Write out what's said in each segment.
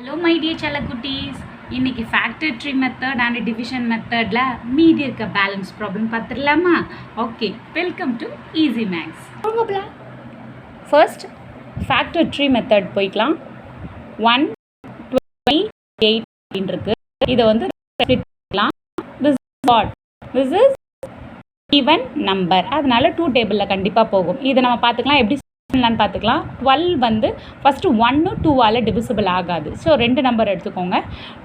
Hello my dear Chalakuttis. இன்னைக்கு factor tree method and division methodல மீதி இருக்க balance problem பார்த்துடலாமா? Okay, welcome to Easy Maths. First factor tree method போய்க்கலாம். 128 இருக்கு. இதை வந்து split பண்ணலாம். This is what? This is even number. அதனால 2 டேபிளில் கண்டிப்பாக போகும். இதை நம்ம பார்த்துக்கலாம் எப்படி பார்த்துக்கலாம். 12 வந்து ஃபஸ்ட்டு 1 2ஆல் டிவிசிபிள் ஆகாது. ஸோ 2 நம்பர் எடுத்துக்கோங்க.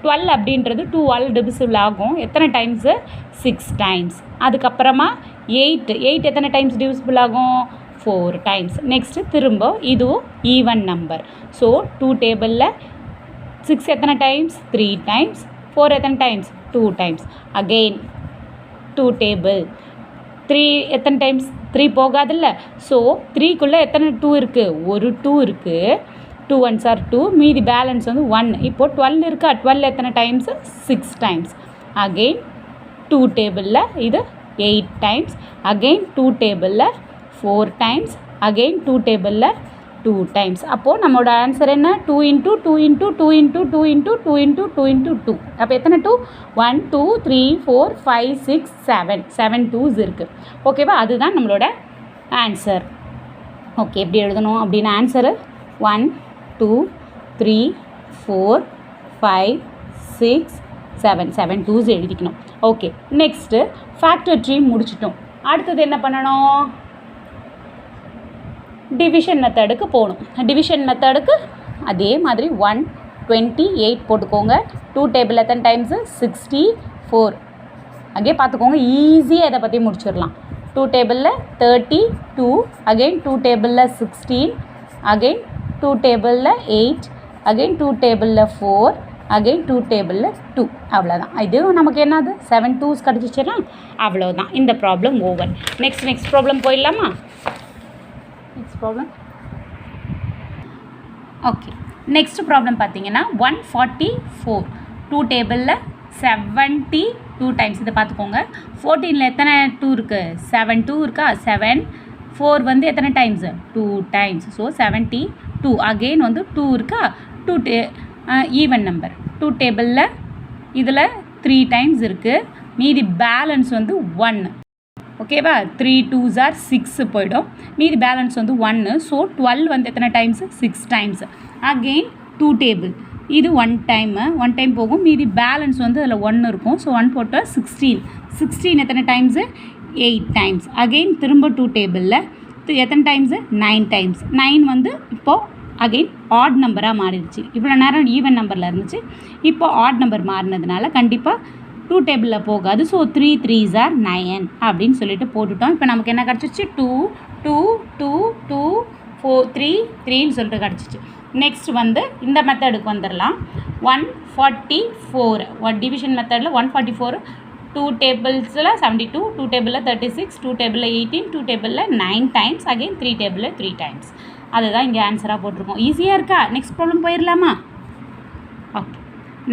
12 அப்படின்றது 2ஆல் டிவிசிபிள் ஆகும். எத்தனை டைம்ஸு? 6 டைம்ஸ். அதுக்கப்புறமா 8 எத்தனை டைம்ஸ் டிவிசிபிள் ஆகும்? 4 டைம்ஸ். நெக்ஸ்ட்டு திரும்ப இதுவும் ஈவன் நம்பர். ஸோ 2 டேபிளில் 6 எத்தனை டைம்ஸ்? 3 டைம்ஸ். 4 எத்தனை டைம்ஸ்? 2 டைம்ஸ். அகெயின் 2 டேபிள் 3 எத்தனை டைம்ஸ்? 3 போகாதில்ல. ஸோ 3க்குள்ளே எத்தனை 2 இருக்குது? ஒரு 2 இருக்குது. 2 1s are 2. மீதி பேலன்ஸ் வந்து 1. இப்போது 12 இருக்கா? 12 எத்தனை டைம்ஸ்? 6 டைம்ஸ். அகெயின் 2 டேபிளில் இது 8 டைம்ஸ். அகெயின் 2 டேபிளில் 4 டைம்ஸ். அகெயின் 2 டேபிளில் 2 டைம்ஸ். அப்போது நம்மளோட ஆன்சர் என்ன? 2 × 2 × 2 × 2 × 2 × 2 × 2. அப்போ எத்தனை 2? 1 2 3 4 5 6 7 2s இருக்குது. ஓகேவா? அதுதான் நம்மளோட ஆன்சர். ஓகே, எப்படி எழுதணும் அப்படின்னு ஆன்சரு 1 2 3 4 5 6 7 2s எழுதிக்கணும். ஓகே, நெக்ஸ்ட்டு ஃபேக்டர் ட்ரீ முடிச்சிட்டோம். அடுத்தது என்ன பண்ணணும்? டிவிஷன் மெத்தடுக்கு போகணும். டிவிஷன் மெத்தடுக்கு அதே மாதிரி 128 போட்டுக்கோங்க. 2 டேபிள் எத்தனை டைம்ஸு? 64. அங்கே பார்த்துக்கோங்க, ஈஸியாக இதை பற்றி முடிச்சிடலாம். 2 டேபிளில் 32. அகெயின் 2 டேபிளில் 16. அகெயின் 2 டேபிளில் 8. அகெயின் 2 டேபிளில் 4. அகெயின் 2 டேபிளில் 2. அவ்வளோதான். இது நமக்கு என்னது? 7 2s கிடச்சிச்சுன்னா அவ்வளோதான். இந்த ப்ராப்ளம் ஓவர். நெக்ஸ்ட் ப்ராப்ளம் போயிடலாமா? Next problem. Okay, next problem பார்த்தீங்கன்னா 144. 2 டேபிளில் 72 டைம்ஸ். இதை பார்த்துக்கோங்க. 14ல் எத்தனை 2 இருக்குது? 7 2 இருக்கா? 7 4 வந்து எத்தனை டைம்ஸு? 2 டைம்ஸ். ஸோ 72. அகெயின் வந்து 2 இருக்கா? 2 ஈவன் நம்பர். 2 டேபிளில் இதில் 3 டைம்ஸ் இருக்குது. மீதி பேலன்ஸ் வந்து 1. ஓகேவா? 3 2s are 6 போயிடும். மீதி பேலன்ஸ் வந்து 1. ஸோ 12 வந்து எத்தனை டைம்ஸு? 6 டைம்ஸ். அகெயின் 2 டேபிள் இது 1 டைம் போகும். மீதி பேலன்ஸ் வந்து அதில் 1 இருக்கும். ஸோ 1 போட்டால் 16 எத்தனை டைம்ஸு? 8 டைம்ஸ். அகெயின் திரும்ப 2 டேபிளில் எத்தனை டைம்ஸு? 9 டைம்ஸ். 9 வந்து இப்போது அகெயின் ஆட் நம்பராக மாறிடுச்சு. இவ்வளோ நேரம் ஈவன் நம்பரில் இருந்துச்சு. இப்போ ஆட் நம்பர் மாறினதுனால கண்டிப்பாக 2 டேபிளில் போகாது. ஸோ 3 3s are 9 அப்படின்னு சொல்லிட்டு போட்டுட்டோம். இப்போ நமக்கு என்ன கிடச்சிச்சு? 2 2 2 2 4 3 3ன்னு சொல்லிட்டு கிடச்சிச்சு. நெக்ஸ்ட் வந்து இந்த மெத்தடுக்கு வந்துடலாம். 144. டிவிஷன் மெத்தடில் 144. 2 டேபிள்ஸில் 72. 2 டேபிளில் 36. 2 டேபிளில் 18. 2 டேபிளில் 9 டைம்ஸ். அகெயின் 3 டேபிளில் 3 டைம்ஸ். அதுதான் இங்கே ஆன்சராக போட்டிருக்கோம். ஈஸியாக இருக்கா? நெக்ஸ்ட் ப்ராப்ளம் போயிடலாமா? ஓகே,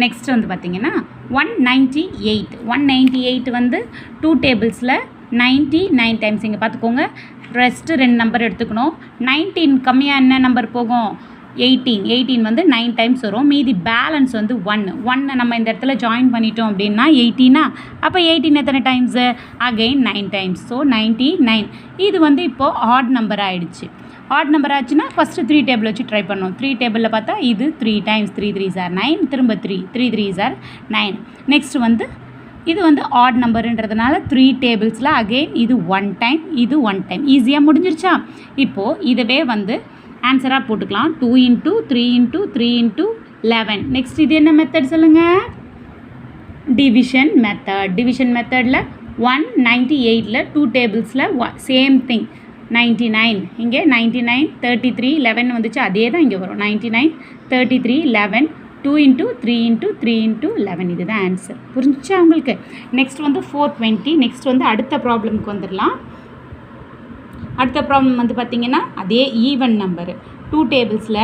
நெக்ஸ்ட் வந்து பார்த்திங்கன்னா 198 வந்து 2 டேபிள்ஸில் 99 டைம்ஸ். இங்கே பார்த்துக்கோங்க, ரெஸ்ட்டு 2 நம்பர் எடுத்துக்கணும். 19 கம்மியாக என்ன நம்பர் போகும்? 18 வந்து 9 டைம்ஸ் வரும். மீதி பேலன்ஸ் வந்து 1 நம்ம இந்த இடத்துல ஜாயின் பண்ணிட்டோம் அப்படின்னா 18. அப்போ 18 எத்தனை டைம்ஸு? Again 9 times. ஸோ 99. இது வந்து இப்போது ஆட் நம்பர் ஆகிடுச்சு. ஆட் நம்பர் ஆச்சுன்னா ஃபஸ்ட்டு 3 டேபிள் வச்சு ட்ரை பண்ணோம். 3 டேபிளில் பார்த்தா இது 3 டைம்ஸ். 3 3s are 9. திரும்ப 3 3s are 9. நெக்ஸ்ட் வந்து இது வந்து ஆட் நம்பருன்றதுனால 3 டேபிள்ஸில் அகெயின் இது 1 டைம், இது 1 டைம். ஈஸியாக முடிஞ்சிருச்சா? இப்போது இதுவே வந்து ஆன்சராக போட்டுக்கலாம். 2 × 3 × 3 × 11. நெக்ஸ்ட் இது என்ன மெத்தட் சொல்லுங்கள்? Division method. டிவிஷன் மெத்தடில் 198ல் 2 டேபிள்ஸில் சேம் திங் 99. இங்கே 99 33 11 வந்துச்சு. அதே தான் இங்கே வரும். 99 33 11 2 × 3 × 3 × 11. இதுதான் ஆன்சர். புரிஞ்சிச்சா உங்களுக்கு? நெக்ஸ்ட் வந்து 420. நெக்ஸ்ட் வந்து அடுத்த ப்ராப்ளம்க்கு வந்துடலாம். அடுத்த ப்ராப்ளம் வந்து பார்த்திங்கன்னா அதே ஈவன் நம்பரு. 2 டேபிள்ஸில்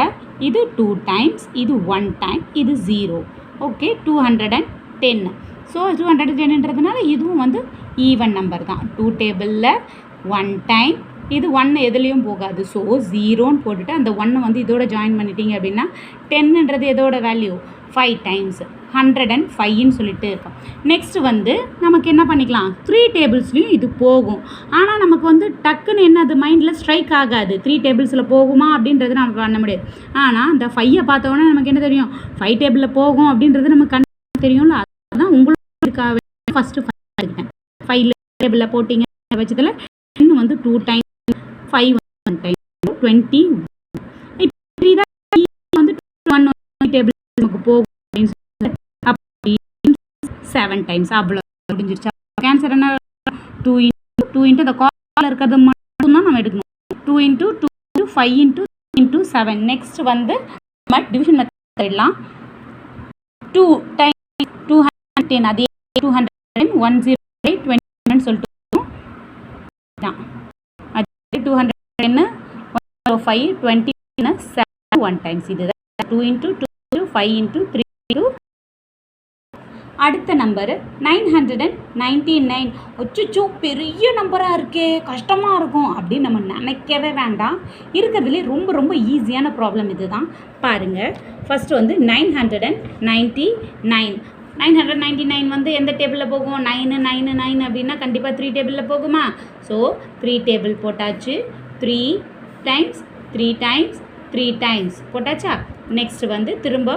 இது 2 டைம்ஸ், இது 1 டைம், இது 0. ஓகே, 210. ஸோ 210ன்றதுனால இதுவும் வந்து ஈவன் நம்பர் தான். 2 டேபிளில் 1 டைம், இது 1 எதுலேயும் போகாது. ஸோ 0ன்னு போட்டுட்டு அந்த 1 வந்து இதோட ஜாயின் பண்ணிட்டீங்க அப்படின்னா 10ன்றது எதோட வேல்யூ 5 டைம்ஸ் 105ன்னு சொல்லிட்டு இருக்கோம். நெக்ஸ்ட் வந்து நமக்கு என்ன பண்ணிக்கலாம், 3 டேபிள்ஸ்லையும் இது போகும். ஆனால் நமக்கு வந்து டக்குன்னு என்ன அது மைண்டில் ஸ்ட்ரைக் ஆகாது, 3 டேபிள்ஸில் போகுமா அப்படின்றது நம்ம பண்ண முடியாது. ஆனால் இந்த 5 பார்த்தோன்னே நமக்கு என்ன தெரியும், 5 டேபிளில் போகும் அப்படின்றது நமக்கு கண்டிப்பாக தெரியும்ல. அதுதான் உங்களுக்காக ஃபஸ்ட்டு 5 டேபிளில் போட்டிங்க பட்சத்தில் 10 வந்து 2 டைம், 5 1 டைம், 20 இப்போ இதான் வந்து 1 டேபிள் நமக்கு போகும் அப்படின்னு சொல்லி அப்படி 7 டைம்ஸ் அவ்வளோ முடிஞ்சிருச்சா. கேன்சர் என்ன 2 இன்ட்டு இந்த காலில் இருக்கிறது மட்டும்தான் நம்ம எடுக்கணும். 2 இன்ட்டு 2 5 இன்ட்டு 7. நெக்ஸ்ட் வந்து நம்ம டிவிஷன் மெத்தட் எல்லாம் 2 டைம் 210 அதே 200 108 20 சொல்லிட்டு அது 210 105 20 7 1 டைம்ஸ். இதுதான் 2 இன்ட்டு 2 5 இன்ட்டு 3 2. அடுத்த நம்பரு 999. அச்சோ பெரிய நம்பராக இருக்கே, கஷ்டமாக இருக்கும் அப்படின்னு நம்ம நினைக்கவே வேண்டாம். இருக்கிறதுலே ரொம்ப ரொம்ப ஈஸியான ப்ராப்ளம் இது தான். பாருங்கள், ஃபஸ்ட்டு வந்து 999. 999 வந்து எந்த டேபிளில் போகும், 9 அப்படின்னா கண்டிப்பாக 3 டேபிளில் போகுமா. ஸோ 3 டேபிள் போட்டாச்சு. 3 டைம்ஸ் 3 டைம்ஸ் 3 டைம்ஸ் போட்டாச்சா. நெக்ஸ்ட் வந்து திரும்ப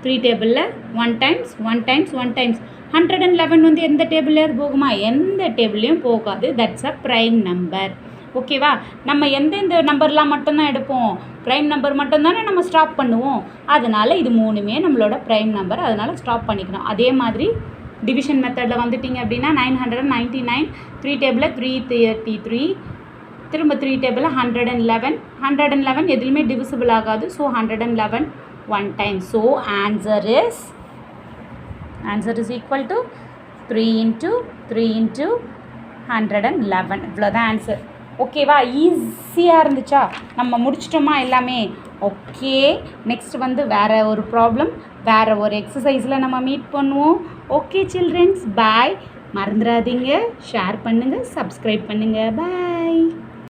3 டேபிளில் 1 டைம்ஸ் 1 டைம்ஸ் 1 டைம்ஸ். 111 வந்து எந்த டேபிள்லேயும் போகுமா, எந்த டேபிள்லேயும் போகாது. That's a prime number. ஓகேவா. நம்ம எந்தெந்த நம்பர்லாம் மட்டும்தான் எடுப்போம், ப்ரைம் நம்பர் மட்டும்தானே நம்ம ஸ்டாப் பண்ணுவோம். அதனால் இது 3மே நம்மளோட ப்ரைம் நம்பர், அதனால் ஸ்டாப் பண்ணிக்கணும். அதே மாதிரி டிவிஷன் மெத்தடில் வந்துட்டிங்க அப்படின்னா 999 3 டேபிளில் 333, திரும்ப 3 டேபிளில் 111 எதுலையுமே டிவிசிபிள் ஆகாது. So 111 1 time. So answer is equal to 3 into 3 into 111. இவ்வளோதான் ஆன்சர். ஓகேவா, ஈஸியாக இருந்துச்சா, நம்ம முடிச்சிட்டோமா எல்லாமே. ஓகே, நெக்ஸ்ட் வந்து வேறு ஒரு ப்ராப்ளம் வேறு ஒரு எக்ஸசைஸில் நம்ம மீட் பண்ணுவோம். ஓகே சில்ட்ரன்ஸ், பாய். மறந்துடாதீங்க, ஷேர் பண்ணுங்கள், சப்ஸ்கிரைப் பண்ணுங்கள். பாய்.